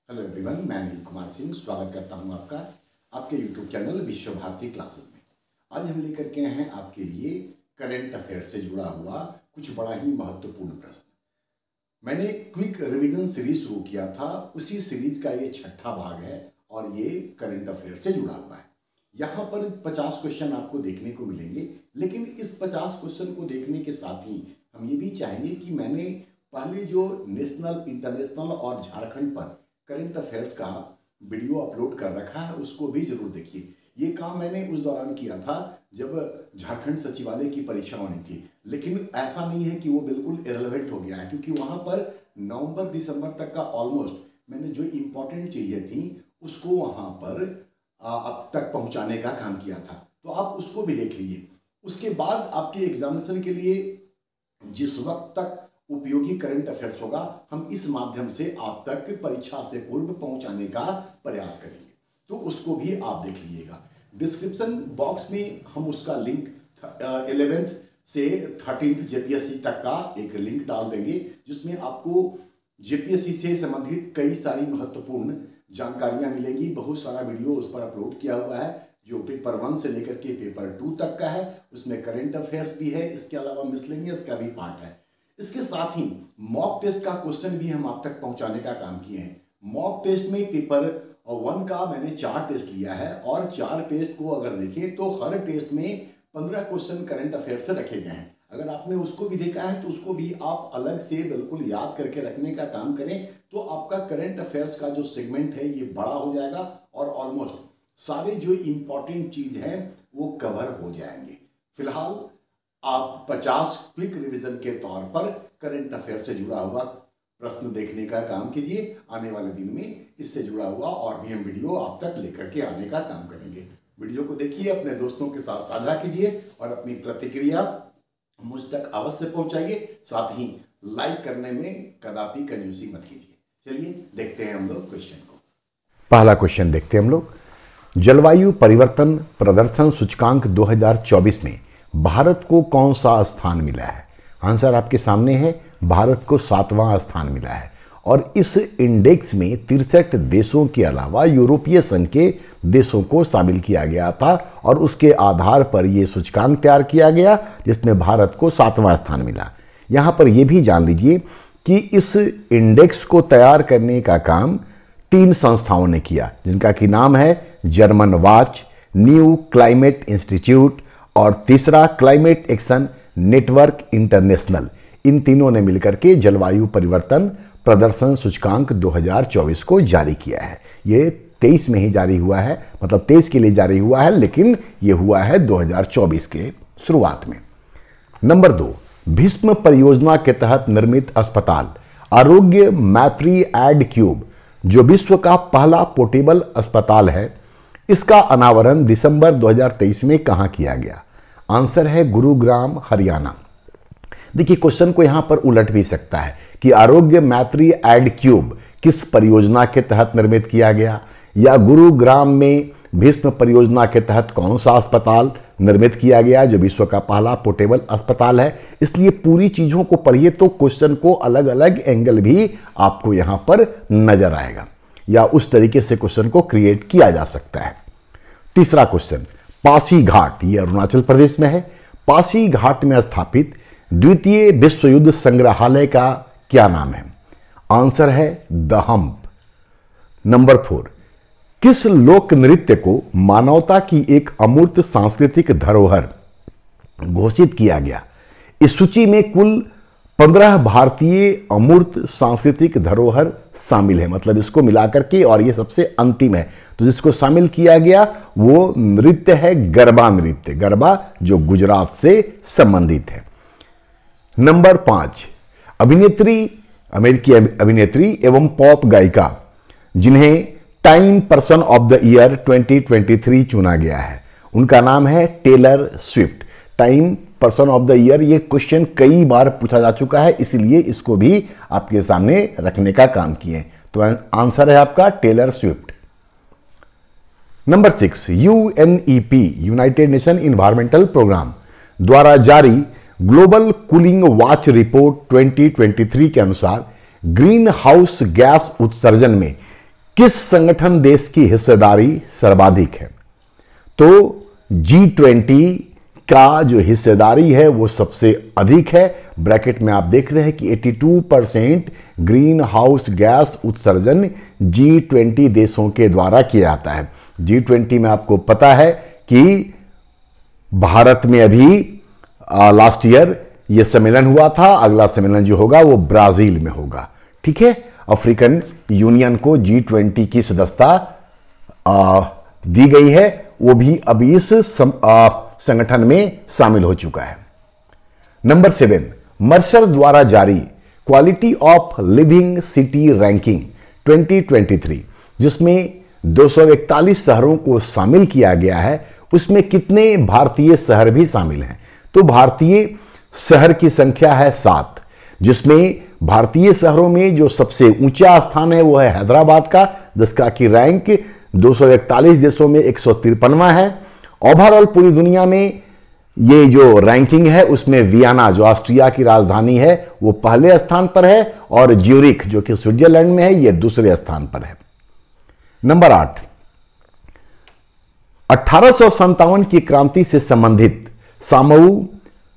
Hello everyone, मैं अनिल कुमार सिंह स्वागत करता हूं आपका आपके यूट्यूब चैनल विश्व भारती क्लासेस में। आज हम लेकर के हैं आपके लिए करंट अफेयर से जुड़ा हुआ कुछ बड़ा ही महत्वपूर्ण प्रश्न। मैंने क्विक रिवीजन सीरीज शुरू किया था, उसी सीरीज का ये छठा भाग है और ये करंट अफेयर से जुड़ा हुआ है। यहाँ पर 50 क्वेश्चन आपको देखने को मिलेंगे, लेकिन इस 50 क्वेश्चन को देखने के साथ ही हम ये भी चाहेंगे कि मैंने पहले जो नेशनल, इंटरनेशनल और झारखंड पर करंट अफेयर्स का वीडियो अपलोड कर रखा है, उसको भी जरूर देखिए। ये काम मैंने उस दौरान किया था जब झारखंड सचिवालय की परीक्षा होनी थी, लेकिन ऐसा नहीं है कि वो बिल्कुल इरेलेवेंट हो गया है, क्योंकि वहाँ पर नवंबर दिसंबर तक का ऑलमोस्ट मैंने जो इम्पोर्टेंट चीज़ें थी उसको वहाँ पर अब तक पहुँचाने का काम किया था, तो आप उसको भी देख लीजिए। उसके बाद आपके एग्जामिनेशन के लिए जिस वक्त तक उपयोगी करंट अफेयर्स होगा, हम इस माध्यम से आप तक परीक्षा से पूर्व पहुंचाने का प्रयास करेंगे, तो उसको भी आप देख लीजिएगा। डिस्क्रिप्शन बॉक्स में हम उसका लिंक 11th से 13th जेपीएससी तक का एक लिंक डाल देंगे, जिसमें आपको जेपीएससी से संबंधित कई सारी महत्वपूर्ण जानकारियां मिलेंगी। बहुत सारा वीडियो उस पर अपलोड किया हुआ है, जो पेपर 1 से लेकर के पेपर 2 तक का है। उसमें करंट अफेयर्स भी है, इसके अलावा मिसलेनियस का भी पार्ट है। इसके साथ ही मॉक टेस्ट का क्वेश्चन भी हम आप तक पहुंचाने का काम किए हैं। मॉक टेस्ट में पेपर 1 का मैंने 4 टेस्ट लिया है, और 4 टेस्ट को अगर देखें तो हर टेस्ट में 15 क्वेश्चन करंट अफेयर से रखे गए हैं। अगर आपने उसको भी देखा है तो उसको भी आप अलग से बिल्कुल याद करके रखने का काम करें, तो आपका करंट अफेयर्स का जो सेगमेंट है ये बड़ा हो जाएगा और ऑलमोस्ट सारे जो इंपॉर्टेंट चीज है वो कवर हो जाएंगे। फिलहाल आप 50 क्विक रिवीजन के तौर पर करंट अफेयर से जुड़ा हुआ प्रश्न देखने का काम कीजिए। आने वाले दिन में इससे जुड़ा हुआ और भी हम वीडियो आप तक लेकर के आने का काम करेंगे। वीडियो को देखिए, अपने दोस्तों के साथ साझा कीजिए और अपनी प्रतिक्रिया मुझ तक अवश्य पहुंचाइए। साथ ही लाइक करने में कदापि कंजूसी मत कीजिए। चलिए देखते हैं हम लोग क्वेश्चन को। पहला क्वेश्चन देखते हैं हम लोग। जलवायु परिवर्तन प्रदर्शन सूचकांक 2024 में भारत को कौन सा स्थान मिला है? आंसर आपके सामने है, भारत को 7वां स्थान मिला है। और इस इंडेक्स में 63 देशों के अलावा यूरोपीय संघ के देशों को शामिल किया गया था, और उसके आधार पर यह सूचकांक तैयार किया गया, जिसमें भारत को 7वां स्थान मिला। यहां पर यह भी जान लीजिए कि इस इंडेक्स को तैयार करने का काम 3 संस्थाओं ने किया, जिनका की नाम है German watch, new climate institute और तीसरा क्लाइमेट एक्शन नेटवर्क इंटरनेशनल। इन तीनों ने मिलकर के जलवायु परिवर्तन प्रदर्शन सूचकांक 2024 को जारी किया है। ये 23 में ही जारी हुआ है, मतलब 23 के लिए जारी हुआ है, लेकिन ये हुआ है 2024 के शुरुआत में। नंबर 2, भीष्म परियोजना के तहत निर्मित अस्पताल आरोग्य मैत्री एड क्यूब, जो विश्व का पहला पोर्टेबल अस्पताल है, इसका अनावरण दिसंबर 2023 में कहां किया गया? आंसर है गुरुग्राम, हरियाणा। देखिए, क्वेश्चन को यहां पर उलट भी सकता है कि आरोग्य मैत्री एड क्यूब किस परियोजना के तहत निर्मित किया गया, या गुरुग्राम में भीष्म परियोजना के तहत कौन सा अस्पताल निर्मित किया गया, जो विश्व का पहला पोर्टेबल अस्पताल है। इसलिए पूरी चीजों को पढ़िए तो क्वेश्चन को अलग अलग एंगल भी आपको यहां पर नजर आएगा, या उस तरीके से क्वेश्चन को क्रिएट किया जा सकता है। तीसरा क्वेश्चन, पासी घाट, ये अरुणाचल प्रदेश में है। पासी घाट में स्थापित द्वितीय विश्व युद्ध संग्रहालय का क्या नाम है? आंसर है द हम्प। नंबर 4, किस लोक नृत्य को मानवता की एक अमूर्त सांस्कृतिक धरोहर घोषित किया गया? इस सूची में कुल 15 भारतीय अमूर्त सांस्कृतिक धरोहर शामिल है, मतलब इसको मिलाकर के, और ये सबसे अंतिम है। तो जिसको शामिल किया गया वो नृत्य है गरबा नृत्य, गरबा जो गुजरात से संबंधित है। नंबर 5, अमेरिकी अभिनेत्री एवं पॉप गायिका जिन्हें Time person of the year 2023 चुना गया है, उनका नाम है Taylor Swift. Time person of the year, ये क्वेश्चन कई बार पूछा जा चुका है, इसलिए इसको भी आपके सामने रखने का काम किए। तो आंसर है आपका Taylor Swift. Number 6, UNEP United Nation environmental programme द्वारा जारी ग्लोबल कूलिंग वॉच रिपोर्ट 2023 के अनुसार ग्रीन हाउस गैस उत्सर्जन में किस संगठन देश की हिस्सेदारी सर्वाधिक है? तो G20 का जो हिस्सेदारी है वो सबसे अधिक है। ब्रैकेट में आप देख रहे हैं कि 82% ग्रीन हाउस गैस उत्सर्जन G20 देशों के द्वारा किया जाता है। G20 में आपको पता है कि भारत में अभी लास्ट ईयर ये सम्मेलन हुआ था, अगला सम्मेलन जो होगा वो ब्राजील में होगा। ठीक है, अफ्रीकन यूनियन को G20 की सदस्यता दी गई है, वो भी अभी इस संगठन में शामिल हो चुका है। नंबर 7, मर्सर द्वारा जारी quality of living city ranking 2023, जिसमें 241 शहरों को शामिल किया गया है, उसमें कितने भारतीय शहर भी शामिल हैं? तो भारतीय शहर की संख्या है 7, जिसमें भारतीय शहरों में जो सबसे ऊंचा स्थान है वो है हैदराबाद का, जिसका कि रैंक 241 देशों में 153वां है। ओवरऑल पूरी दुनिया में ये जो रैंकिंग है उसमें वियना जो ऑस्ट्रिया की राजधानी है वो पहले स्थान पर है और ज्यूरिख जो कि स्विट्जरलैंड में है ये दूसरे स्थान पर है। नंबर 8, 1857 की क्रांति से संबंधित सामऊ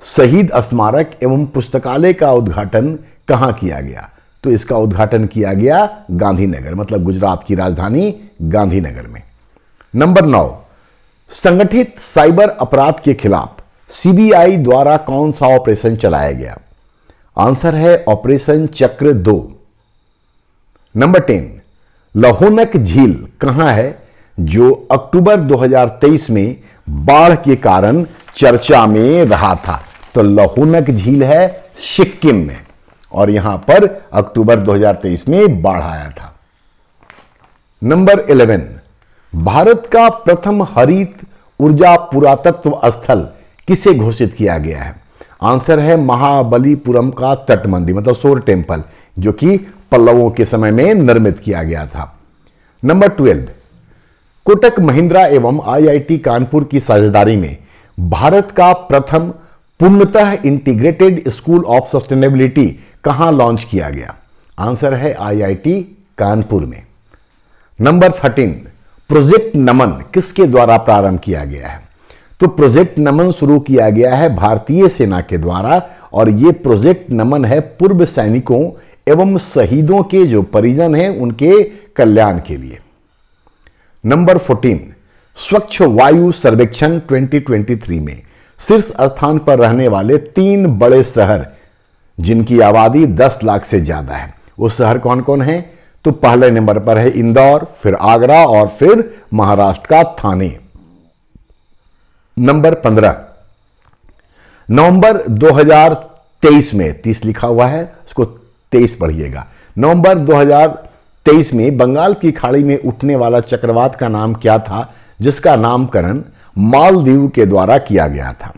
शहीद स्मारक एवं पुस्तकालय का उद्घाटन कहां किया गया? तो इसका उद्घाटन किया गया गांधीनगर, मतलब गुजरात की राजधानी गांधीनगर में। नंबर 9, संगठित साइबर अपराध के खिलाफ सीबीआई द्वारा कौन सा ऑपरेशन चलाया गया? आंसर है ऑपरेशन चक्र 2। नंबर 10, लहोनक झील कहां है जो अक्टूबर 2023 में बाढ़ के कारण चर्चा में रहा था? तो लहोनक झील है सिक्किम में और यहां पर अक्टूबर 2023 में बाढ़ आया था। नंबर 11, भारत का प्रथम हरित ऊर्जा पुरातत्व स्थल किसे घोषित किया गया है? आंसर है महाबलीपुरम का तटबंधी, मतलब सोर टेम्पल, जो कि पल्लवों के समय में निर्मित किया गया था। नंबर 12, कोटक महिंद्रा एवं आईआईटी कानपुर की साझेदारी में भारत का प्रथम पूर्णतः इंटीग्रेटेड स्कूल ऑफ सस्टेनेबिलिटी कहां लॉन्च किया गया? आंसर है आईआईटी कानपुर में। नंबर 13, प्रोजेक्ट नमन किसके द्वारा प्रारंभ किया गया है? तो प्रोजेक्ट नमन शुरू किया गया है भारतीय सेना के द्वारा और यह प्रोजेक्ट नमन है पूर्व सैनिकों एवं शहीदों के जो परिजन हैं उनके कल्याण के लिए। नंबर 14, स्वच्छ वायु सर्वेक्षण 2023 में शीर्ष स्थान पर रहने वाले 3 बड़े शहर जिनकी आबादी 10 लाख से ज्यादा है, वो शहर कौन कौन हैं? तो पहले नंबर पर है इंदौर, फिर आगरा और फिर महाराष्ट्र का थाने। नंबर 15, नवंबर 2023 में 30 लिखा हुआ है, उसको 23 पढ़िएगा। नवंबर 2023 में बंगाल की खाड़ी में उठने वाला चक्रवात का नाम क्या था जिसका नामकरण मालदीव के द्वारा किया गया था?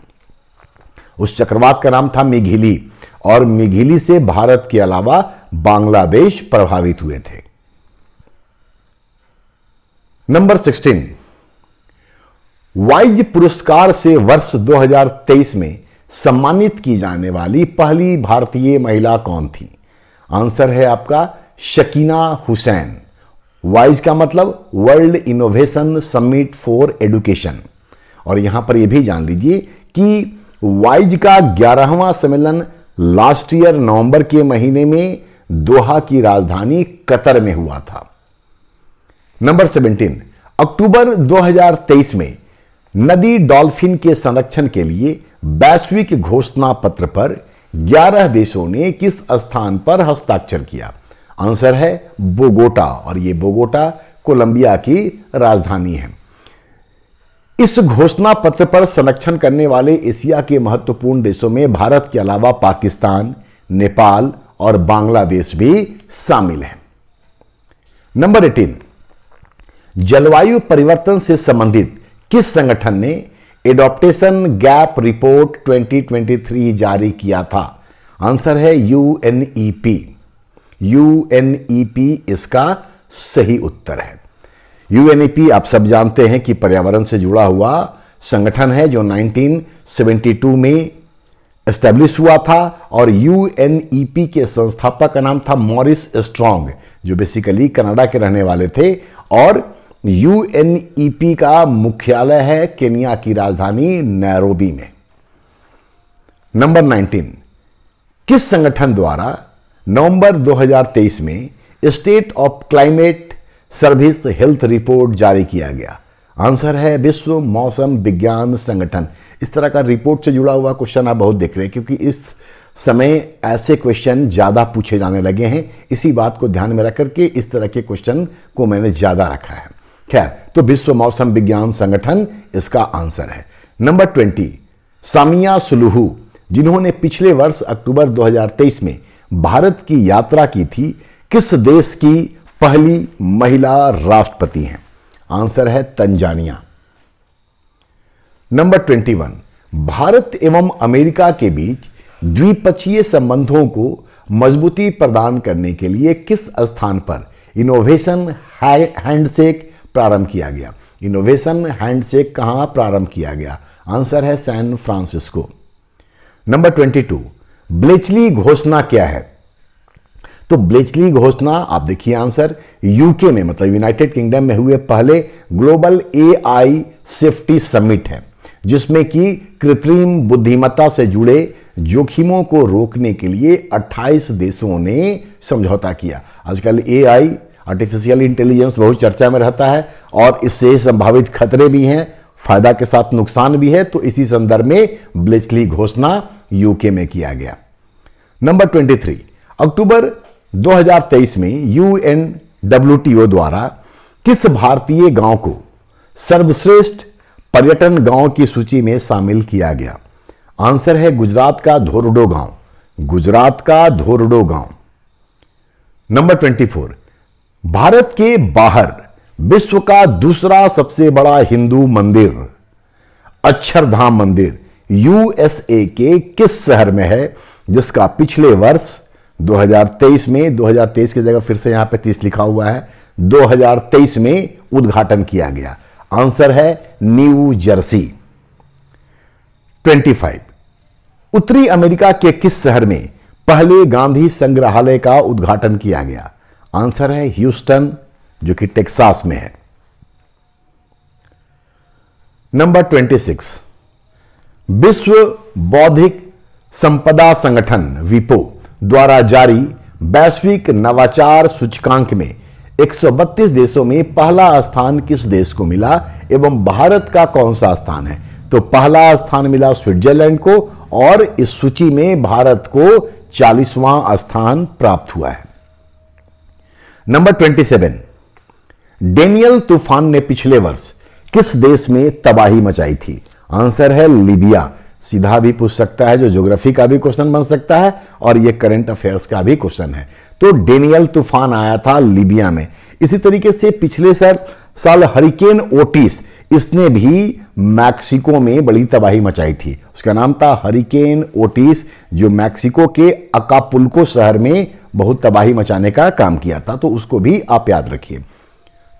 उस चक्रवात का नाम था मिघिली और मिघिली से भारत के अलावा बांग्लादेश प्रभावित हुए थे। नंबर 16, वाइज पुरस्कार से वर्ष 2023 में सम्मानित की जाने वाली पहली भारतीय महिला कौन थी? आंसर है आपका शकीना हुसैन। वाइज का मतलब world innovation summit for education. और यहां पर यह भी जान लीजिए कि वाइज का 11वां सम्मेलन लास्ट ईयर नवंबर के महीने में दोहा की राजधानी कतर में हुआ था। नंबर 17, अक्टूबर 2023 में नदी डॉल्फिन के संरक्षण के लिए वैश्विक घोषणा पत्र पर 11 देशों ने किस स्थान पर हस्ताक्षर किया? आंसर है बोगोटा और यह बोगोटा कोलंबिया की राजधानी है। इस घोषणा पत्र पर संरक्षण करने वाले एशिया के महत्वपूर्ण देशों में भारत के अलावा पाकिस्तान, नेपाल और बांग्लादेश भी शामिल हैं। नंबर 18, जलवायु परिवर्तन से संबंधित किस संगठन ने एडॉप्टेशन गैप रिपोर्ट 2023 जारी किया था? आंसर है यूएनईपी। यूएनईपी इसका सही उत्तर है। यूएनईपी आप सब जानते हैं कि पर्यावरण से जुड़ा हुआ संगठन है जो 1972 में एस्टेब्लिश हुआ था और यूएनईपी के संस्थापक का नाम था मॉरिस स्ट्रॉन्ग, जो बेसिकली कनाडा के रहने वाले थे। और यूएनईपी का मुख्यालय है केन्या की राजधानी नैरोबी में। नंबर 19, किस संगठन द्वारा नवंबर 2023 में state of climate service health report जारी किया गया? आंसर है विश्व मौसम विज्ञान संगठन। इस तरह का रिपोर्ट से जुड़ा हुआ क्वेश्चन आप बहुत देख रहे हैं, क्योंकि इस समय ऐसे क्वेश्चन ज्यादा पूछे जाने लगे हैं। इसी बात को ध्यान में रख करके इस तरह के क्वेश्चन को मैंने ज्यादा रखा है। खैर, तो विश्व मौसम विज्ञान संगठन इसका आंसर है। नंबर 20, सामिया सुलूहू, जिन्होंने पिछले वर्ष अक्टूबर 2023 में भारत की यात्रा की थी, किस देश की पहली महिला राष्ट्रपति हैं? आंसर है तंजानिया। नंबर 21, भारत एवं अमेरिका के बीच द्विपक्षीय संबंधों को मजबूती प्रदान करने के लिए किस स्थान पर इनोवेशन हैंडशेक प्रारंभ किया गया? इनोवेशन हैंडशेक कहां प्रारंभ किया गया? आंसर है सैन फ्रांसिस्को। नंबर 22, ब्लेचली घोषणा क्या है? तो ब्लेचली घोषणा आप देखिए आंसर, यूके में मतलब यूनाइटेड किंगडम में हुए पहले ग्लोबल एआई सेफ्टी समिट है, जिसमें कि कृत्रिम बुद्धिमत्ता से जुड़े जोखिमों को रोकने के लिए 28 देशों ने समझौता किया। आजकल एआई आर्टिफिशियल इंटेलिजेंस बहुत चर्चा में रहता है और इससे संभावित खतरे भी हैं, फायदा के साथ नुकसान भी है। तो इसी संदर्भ में ब्लेचली घोषणा यूके में किया गया। नंबर 23, अक्टूबर 2023 में यूएनडब्ल्यूटीओ द्वारा किस भारतीय गांव को सर्वश्रेष्ठ पर्यटन गांव की सूची में शामिल किया गया? आंसर है गुजरात का धोरडो गांव। गुजरात का धोरडो गांव। नंबर 24, भारत के बाहर विश्व का दूसरा सबसे बड़ा हिंदू मंदिर अक्षरधाम मंदिर यूएसए के किस शहर में है, जिसका पिछले वर्ष 2023 में, 2023 की जगह फिर से यहां पे 30 लिखा हुआ है, 2023 में उद्घाटन किया गया? आंसर है न्यू जर्सी। 25, उत्तरी अमेरिका के किस शहर में पहले गांधी संग्रहालय का उद्घाटन किया गया? आंसर है ह्यूस्टन, जो कि टेक्सास में है। नंबर 26, विश्व बौद्धिक संपदा संगठन विपो द्वारा जारी वैश्विक नवाचार सूचकांक में 132 देशों में पहला स्थान किस देश को मिला एवं भारत का कौन सा स्थान है? तो पहला स्थान मिला स्विट्जरलैंड को और इस सूची में भारत को 40वां स्थान प्राप्त हुआ है। नंबर 27, डेनियल तूफान ने पिछले वर्ष किस देश में तबाही मचाई थी? आंसर है लीबिया। सीधा भी पूछ सकता है, जो ज्योग्राफी का भी क्वेश्चन बन सकता है और ये करंट अफेयर्स का भी क्वेश्चन है। तो डेनियल तूफान आया था लीबिया में। इसी तरीके से पिछले साल हरिकेन ओटिस, इसने भी मैक्सिको में बड़ी तबाही मचाई थी। उसका नाम था हरिकेन ओटिस, जो मैक्सिको के अकापुल्को शहर में बहुत तबाही मचाने का काम किया था। तो उसको भी आप याद रखिए।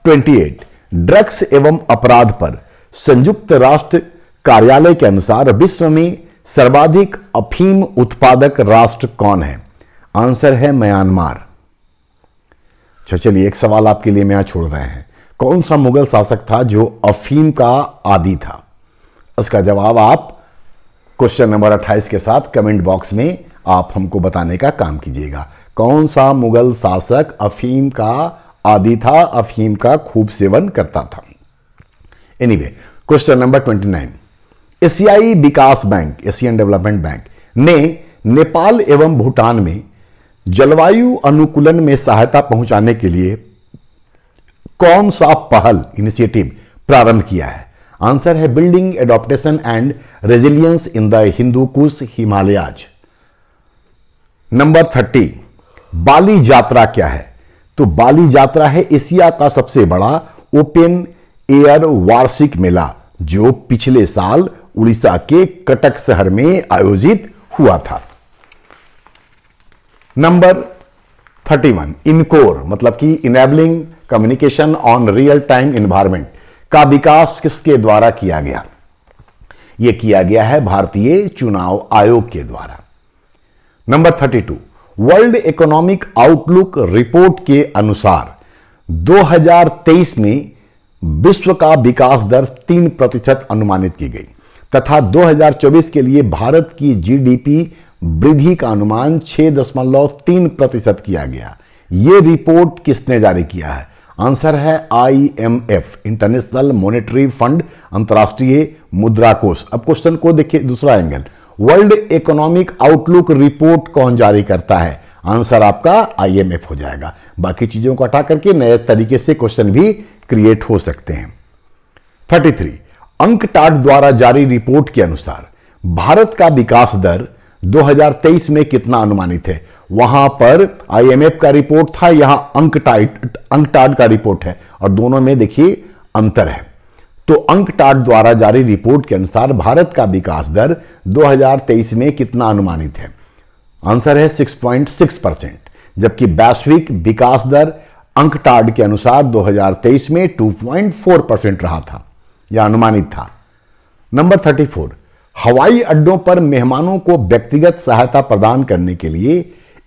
28, ड्रग्स एवं अपराध पर संयुक्त राष्ट्र कार्यालय के अनुसार विश्व में सर्वाधिक अफीम उत्पादक राष्ट्र कौन है? आंसर है म्यांमार। चलिए एक सवाल आपके लिए मैं यहां छोड़ रहे हैं। कौन सा मुगल शासक था जो अफीम का आदी था? इसका जवाब आप क्वेश्चन नंबर 28 के साथ कमेंट बॉक्स में आप हमको बताने का काम कीजिएगा। कौन सा मुगल शासक अफीम का आदी था, अफीम का खूब सेवन करता था? एनीवे, क्वेश्चन नंबर 29, एशियाई विकास बैंक, एशियन डेवलपमेंट बैंक ने नेपाल एवं भूटान में जलवायु अनुकूलन में सहायता पहुंचाने के लिए कौन सा पहल इनिशिएटिव प्रारंभ किया है? आंसर है building adaptation and resilience in the Hindu Kush Himalayas. Number 30, बाली यात्रा क्या है? तो बाली यात्रा है एशिया का सबसे बड़ा ओपन एयर वार्षिक मेला, जो पिछले साल उड़ीसा के कटक शहर में आयोजित हुआ था। नंबर 31, इनकोर मतलब कि enabling communication on real time environment का विकास किसके द्वारा किया गया? यह किया गया है भारतीय चुनाव आयोग के द्वारा। Number 32, world economic outlook report के अनुसार 2023 में विश्व का विकास दर 3% अनुमानित की गई तथा 2024 के लिए भारत की जीडीपी वृद्धि का अनुमान 6.3% किया गया। यह रिपोर्ट किसने जारी किया है? आंसर है IMF, इंटरनेशनल मॉनेटरी फंड, अंतर्राष्ट्रीय मुद्रा कोष। अब क्वेश्चन को देखिए दूसरा angle, world economic outlook report कौन जारी करता है? आंसर आपका IMF हो जाएगा। बाकी चीजों को हटा करके नए तरीके से क्वेश्चन भी क्रिएट हो सकते हैं। 33, अंकटाड द्वारा जारी रिपोर्ट के अनुसार भारत का विकास दर 2023 में कितना अनुमानित है? वहां पर IMF का रिपोर्ट था, यहां अंकटाड का रिपोर्ट है और दोनों में देखिए अंतर है। तो अंकटाड द्वारा जारी रिपोर्ट के अनुसार भारत का विकास दर 2023 में कितना अनुमानित है? आंसर है 6.6%, जबकि वैश्विक विकास दर अंकटाड के अनुसार 2023 में 2.4% रहा था या अनुमानित था। नंबर 34, हवाई अड्डों पर मेहमानों को व्यक्तिगत सहायता प्रदान करने के लिए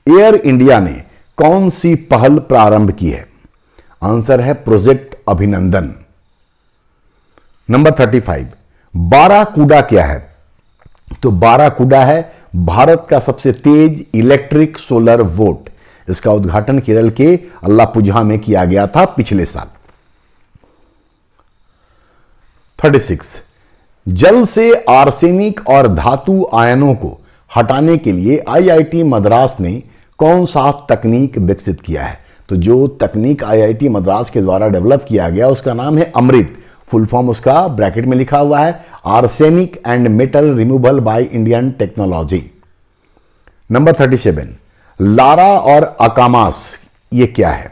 एयर इंडिया ने कौन सी पहल प्रारंभ की है? आंसर है प्रोजेक्ट अभिनंदन। नंबर 35, बाराकूडा क्या है? तो बाराकूडा है भारत का सबसे तेज इलेक्ट्रिक सोलर बोट। इसका उद्घाटन केरल के अल्लापुझा में किया गया था पिछले साल। 36, जल से आर्सेनिक और धातु आयनों को हटाने के लिए IIT मद्रास ने कौन सा तकनीक विकसित किया है? तो जो तकनीक IIT मद्रास के द्वारा डेवलप किया गया उसका नाम है अमृत। फुल फॉर्म उसका ब्रैकेट में लिखा हुआ है arsenic and metal removal by Indian technology. Number 37, Lara और अकामास ये क्या है?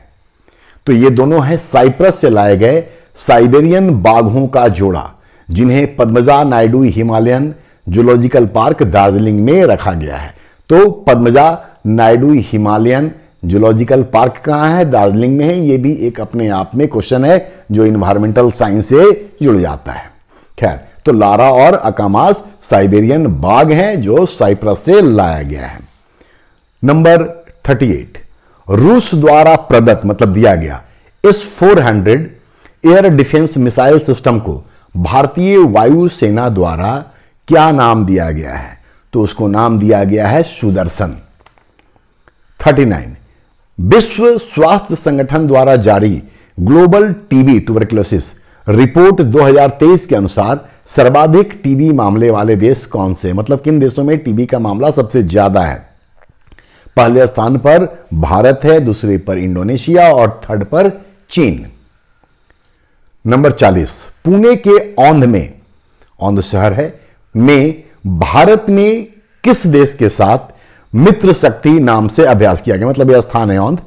तो ये दोनों हैं साइप्रस से लाए गए साइबेरियन बाघों का जोड़ा, जिन्हें Padmaja Naidu Himalayan zoological park Darjeeling में रखा गया है। तो Padmaja Naidu Himalayan zoological park कहां है? दार्जिलिंग में है। यह भी एक अपने आप में क्वेश्चन है जो इन्वायरमेंटल साइंस से जुड़ जाता है। खैर, तो लारा और अकामास साइबेरियन बाघ हैं जो साइप्रस से लाया गया है। नंबर 38, रूस द्वारा प्रदत्त मतलब दिया गया S-400 air defence missile system को भारतीय वायुसेना द्वारा क्या नाम दिया गया है? तो उसको नाम दिया गया है सुदर्शन। 39, विश्व स्वास्थ्य संगठन द्वारा जारी ग्लोबल टीबी ट्यूबरक्लोसिस रिपोर्ट 2023 के अनुसार सर्वाधिक टीबी मामले वाले देश कौन से? मतलब किन देशों में टीबी का मामला सबसे ज्यादा है? पहले स्थान पर भारत है, दूसरे पर इंडोनेशिया और थर्ड पर चीन। नंबर 40, पुणे के औंध शहर है में भारत ने किस देश के साथ मित्र शक्ति नाम से अभ्यास किया गया? मतलब यह स्थान है औंध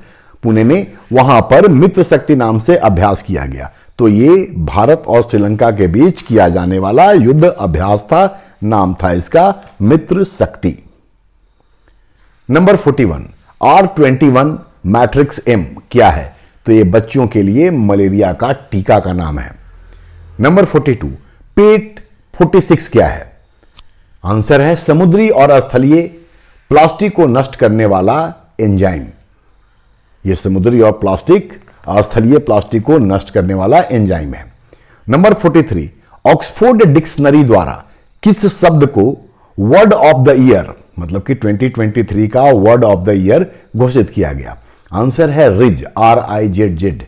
पुणे में, वहां पर मित्र शक्ति नाम से अभ्यास किया गया। तो यह भारत और श्रीलंका के बीच किया जाने वाला युद्ध अभ्यास था, नाम था इसका मित्र शक्ति। नंबर 41, R21 मैट्रिक्स M क्या है? तो यह बच्चों के लिए मलेरिया का टीका का नाम है। नंबर 42, पेट 46 क्या है? आंसर है समुद्री और स्थलीय प्लास्टिक को नष्ट करने वाला एंजाइम। यह समुद्री और स्थलीय प्लास्टिक को नष्ट करने वाला एंजाइम है। नंबर 43, ऑक्सफोर्ड डिक्शनरी द्वारा किस शब्द को वर्ड ऑफ द ईयर मतलब कि 2023 का वर्ड ऑफ द ईयर घोषित किया गया? आंसर है रिज, RIZ,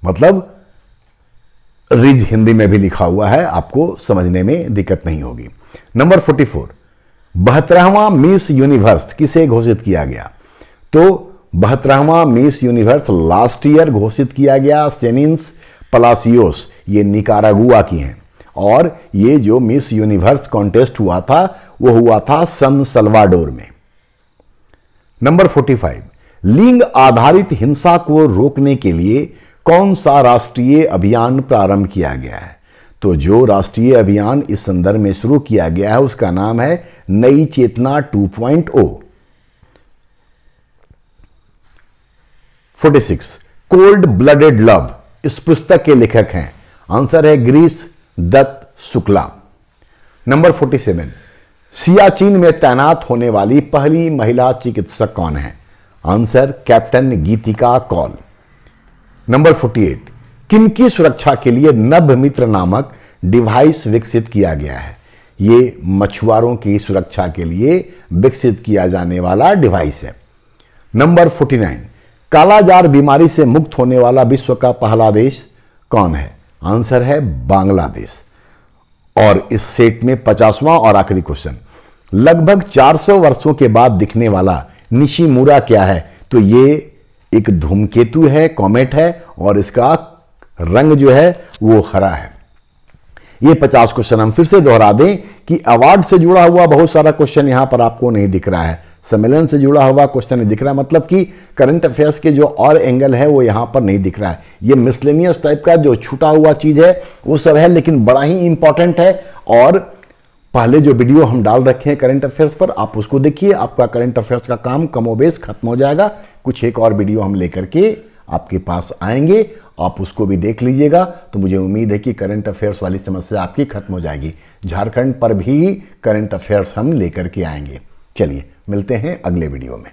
मतलब रिज हिंदी में भी लिखा हुआ है, आपको समझने में दिक्कत नहीं होगी। नंबर 44, 72वां मिस यूनिवर्स किसे घोषित किया गया? तो 72वां मिस यूनिवर्स लास्ट ईयर घोषित किया गया सेनिन्स पलासियोस, ये निकारागुआ की हैं। और ये जो मिस यूनिवर्स कॉन्टेस्ट हुआ था वो हुआ था सन सल्वाडोर में। नंबर 45, लिंग आधारित हिंसा को रोकने के लिए कौन सा राष्ट्रीय अभियान प्रारंभ किया गया है? तो जो राष्ट्रीय अभियान इस संदर्भ में शुरू किया गया है उसका नाम है नई चेतना 2.0। 46, कोल्ड ब्लडेड लव इस पुस्तक के लेखक हैं? आंसर है गिरीश दत्त शुक्ला। नंबर 47, सियाचिन में तैनात होने वाली पहली महिला चिकित्सक कौन है? आंसर कैप्टन गीतिका कौल। नंबर 48, किनकी सुरक्षा के लिए नभ मित्र नामक डिवाइस विकसित किया गया है? ये मछुआरों की सुरक्षा के लिए विकसित किया जाने वाला डिवाइस है। नंबर 49, कालाजार बीमारी से मुक्त होने वाला विश्व का पहला देश कौन है? आंसर है बांग्लादेश। और इस सेट में 50वां और आखिरी क्वेश्चन, लगभग 400 वर्षों के बाद दिखने वाला निशिमुरा क्या है? तो ये एक धूमकेतु है, कॉमेट है, और इसका रंग जो है वो हरा है। ये 50 क्वेश्चन हम फिर से दोहरा दें कि अवार्ड से जुड़ा हुआ बहुत सारा क्वेश्चन यहां पर आपको नहीं दिख रहा है, सम्मेलन से जुड़ा हुआ क्वेश्चन नहीं दिख रहा है, मतलब कि करंट अफेयर्स के जो और एंगल है वो यहां पर नहीं दिख रहा है। ये मिसलेनियस टाइप का जो छूटा हुआ चीज है वो सब है, लेकिन बड़ा ही इंपॉर्टेंट है। और पहले जो वीडियो हम डाल रखे हैं करंट अफेयर्स पर, आप उसको देखिए, आपका करंट अफेयर्स का काम कमोबेश खत्म हो जाएगा। कुछ एक और वीडियो हम लेकर के आपके पास आएंगे, आप उसको भी देख लीजिएगा। तो मुझे उम्मीद है कि करंट अफेयर्स वाली समस्या आपकी खत्म हो जाएगी। झारखंड पर भी करंट अफेयर्स हम लेकर के आएंगे। चलिए मिलते हैं अगले वीडियो में।